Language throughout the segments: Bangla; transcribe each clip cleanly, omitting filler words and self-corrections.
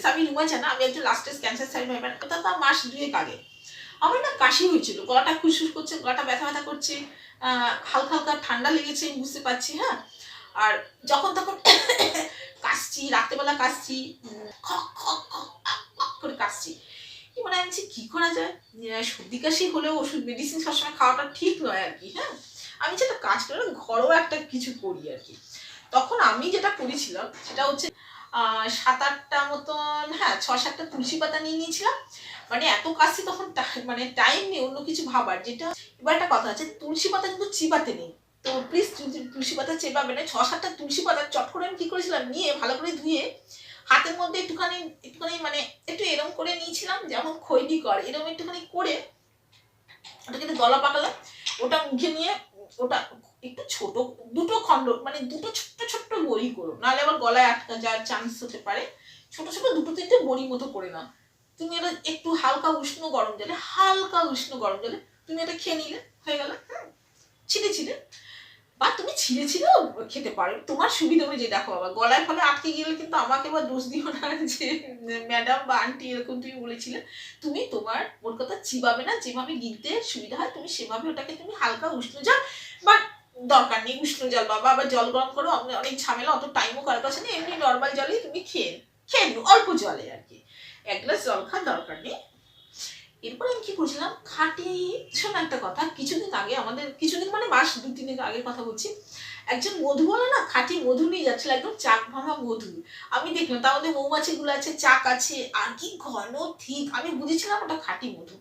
ফ্রেন্ডস, আমি রুমা জানা, আমি একজন লাস্ট স্টেজ ক্যান্সার সার্ভাইভার। এটা তো মাস 2 আগে আমার না কাশি হয়েছিল, গলাটা খুশখুশ করছে, গলাটা ব্যথা ব্যথা করছে, হালকা হালকা ঠান্ডা লেগেছে বুঝতে পারছি। হ্যাঁ, আর যখন তখন কাশছি, রাত্রেবেলা কাশছি, খক খক খক করে কাশছি। মানে আমি কি করা যায়, সর্দি কাশি হলেও ওষুধ মেডিসিন সবসময় খাওয়াটা ঠিক নয় আর কি। হ্যাঁ, আমি যেটা কাজ করি ঘরোয়া একটা কিছু করি আর কি। তখন আমি যেটা করেছিলাম সেটা হচ্ছে 7-8টা মতন, হ্যাঁ 6-7টা তুলসী পাতা নিয়ে নিয়েছিলাম। মানে এত কাশি তখন মানে টাইম নেই অন্য কিছু ভাবার। যেটা এবার একটা কথা আছে, তুলসী পাতা কিন্তু চিবাতে নেই, তো প্লিজ তুলসী পাতা চেবাবে না। 6-7টা তুলসী পাতা চট করে আমি কি করেছিলাম, নিয়ে ভালো করে ধুয়ে হাতের মধ্যে একটুখানি একটুখানি মানে একটু এরম করে নিয়েছিলাম, যেমন খৈনি করে এরম একটুখানি করে ওটাকে একটু গলা পাকালাম, ওটা মুখে নিয়ে ওটা একটু ছোট দুটো খণ্ড, মানে দুটো ছোট্ট ছোট্ট বড়ি করো, নাহলে আবার গলায় আটকা যাওয়ার চান্স হতে পারে। ছোট ছোট 2-3টে বড়ি মতো করে নাও। তুমি এটা একটু হালকা উষ্ণ গরম জলে তুমি এটা খেয়ে নিলে, হয়ে গেল। ছিটে ছিটে, বা তুমি ছিঁড়ে ছিঁড়েও খেতে পারো, তোমার সুবিধা অনুযায়ী। দেখো বাবা, গলায় ফলে আটকে গেলে কিন্তু আমাকে এবার দোষ দিও না যে ম্যাডাম বা আন্টি এরকম তুমি বলেছিলে। তুমি তোমার ওর কথা চিবাবে না, যেভাবে গিলতে সুবিধা হয় তুমি সেভাবে ওটাকে তুমি হালকা উষ্ণ জল, বা দরকার নেই উষ্ণ জল বাবা, আবার জল গরম করো, অনেক ঝামেলা, অত টাইমও কারোর কাছে নেই, এমনি নর্মাল জলেই তুমি খেয়ে নিও, অল্প জলে আর কি, 1 গ্লাস জল খাওয়ার দরকার নেই। এরপর আমি কি করছিলাম, খাঁটি, শোনো একটা কথা, কিছুদিন আগে আমাদের, কিছুদিন মানে মাস 2-3 আগের কথা বলছি, একজন মধু বলে না, খাঁটি মধু নিয়ে যাচ্ছিল, একদম চাক ভাঙা মধু। আমি দেখলাম তার মধ্যে মৌমাছিগুলো আছে, চাক আছে, আর কি ঘন ঠিক, আমি বুঝেছিলাম ওটা খাঁটি মধু,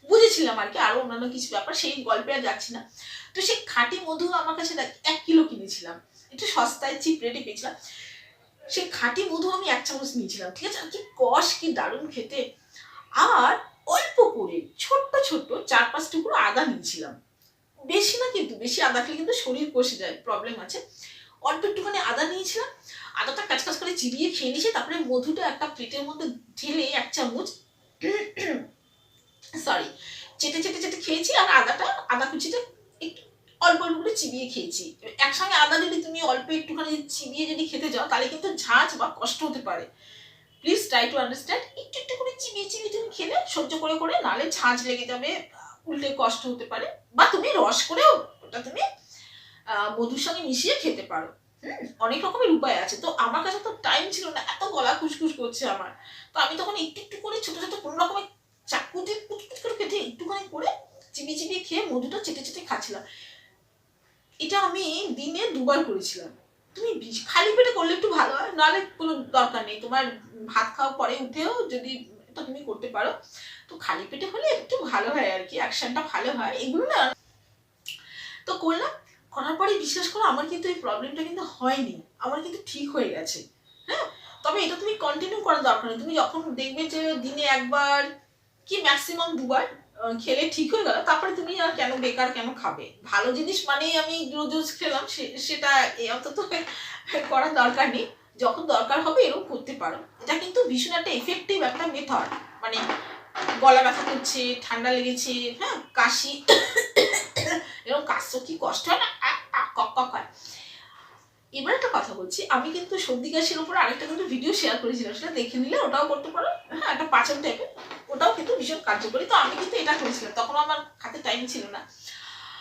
বুঝেছিলাম আর কি, আরো অন্যান্য কিছু ব্যাপার, সেই গল্পে আর যাচ্ছি না। তো সেই খাঁটি মধু আমার কাছে 1 কিলো কিনেছিলাম, একটু সস্তায় চিপ রেটে পেয়েছিলাম। সেই খাঁটি মধু আমি 1 চামচ নিয়েছিলাম, ঠিক আছে, আর কি কষ, কি দারুণ খেতে। আর অল্প করে ছোট্ট ছোট্ট 4-5 টুকরো আদা নিয়েছিলাম, বেশি না, কিন্তু বেশি আদা খেলে কিন্তু শরীর কষে যায়, প্রবলেম আছে। অল্প একটুখানি আদা নিয়েছিলাম, আদাটা কাঁচকাচ করে চিবিয়ে খেয়ে নিয়েছি, তারপরে মধুটা একটা প্লেটের মধ্যে ঢেলে 1 চামচ সরি চেটে চেটে চেটে খেয়েছি, আর আদা কুচিটা একটু অল্প অল্প করে চিবিয়ে খেয়েছি। একসঙ্গে আদা যদি তুমি অল্প একটুখানি চিবিয়ে যদি খেতে যাও, তাহলে কিন্তু ঝাঁঝ বা কষ্ট হতে পারে। প্লিজ ট্রাই টু আন্ডারস্ট্যান্ড, একটু একটু করে চিবিয়ে চিবিয়ে তুমি খেলে সহ্য করে করে, নাহলে ঝাঁঝ লেগে যাবে, উল্টে কষ্ট হতে পারে। বা তুমি রস করেও ওটা তুমি মধুর সঙ্গে মিশিয়ে খেতে পারো। অনেক রকমের উপায় আছে। তো আমার কাছে তো টাইম ছিল না, এত গলা খুশখুশ করছে আমার, তো আমি তখন একটু একটু করে ছোট ছোট কোনো রকমের চাকু দিয়ে কুচকুচ করে কেটে একটুখানি করে চিবিয়ে চিবিয়ে খেয়ে মধুটা চেটে চেটে খাচ্ছিলাম। এটা আমি দিনে 2বার করেছিলাম। তুমি খালি পেটে করলে একটু ভালো হয়, নাহলে কোনো দরকার নেই, তোমার ভাত খাওয়ার পরে উঠেও যদি এটা তুমি করতে পারো, তো খালি পেটে হলে একটু ভালো হয় আর কি, অ্যাকশনটা ভালো হয় এগুলো না। তো করলাম, করার পরে বিশ্বাস করো আমার কিন্তু এই প্রবলেমটা কিন্তু হয়নি, আমার কিন্তু ঠিক হয়ে গেছে। হ্যাঁ, তবে এটা তুমি কন্টিনিউ করার দরকার নেই, তুমি যখন দেখবে যে দিনে 1বার কি ম্যাক্সিমাম 2বার খেলে ঠিক হয়ে গেল, তারপরে তুমি আর কেন বেকার কেন খাবে, ভালো জিনিস মানেই আমি রোজ রোজ খেলাম সেটা অন্তত করার দরকার নেই। যখন দরকার হবে এরকম করতে পারো, এটা কিন্তু ভীষণ একটা এফেক্টিভ একটা মেথড। মানে গলা ব্যথা করছে, ঠান্ডা লেগেছে, হ্যাঁ কাশি, এরকম কাশছো, কি কষ্ট হয় না, কক কক হয়। এবার একটা কথা বলছি, আমি কিন্তু সর্দি কাশির উপর আরেকটা কিন্তু ভিডিও শেয়ার করেছিলাম, সেটা দেখে নিলে ওটাও করতে পারো। হ্যাঁ, একটা পাচন টাইপের, ওটাও কিন্তু ভীষণ কার্যকরী। তো আমি কিন্তু এটা করেছিলাম, তখন আমার হাতে টাইম ছিল না।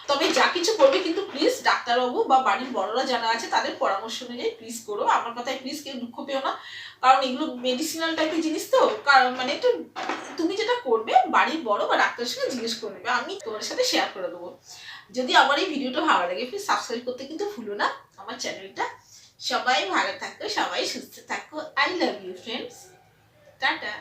তবে যা কিছু করবে কিন্তু প্লিজ ডাক্তারবাবু বা বাড়ির বড়রা যারা আছে তাদের পরামর্শ অনুযায়ী প্লিজ করো, আমার কথায় প্লিজ কেউ দুঃখ পেও না, কারণ এগুলো মেডিসিনাল টাইপের জিনিস, তো কারণ মানে একটু তুমি যেটা করবে বাড়ির বড় বা ডাক্তারের সঙ্গে জিজ্ঞেস করে নেবে, আমি তোমার সাথে শেয়ার করে দেবো। যদি আমার এই ভিডিওটা ভালো লাগে প্লিজ সাবস্ক্রাইব করতে কিন্তু ভুলো না আমার চ্যানেলটা। সবাই ভালো থাকো, সবাই সুস্থ থাকো, I love you friends, tata.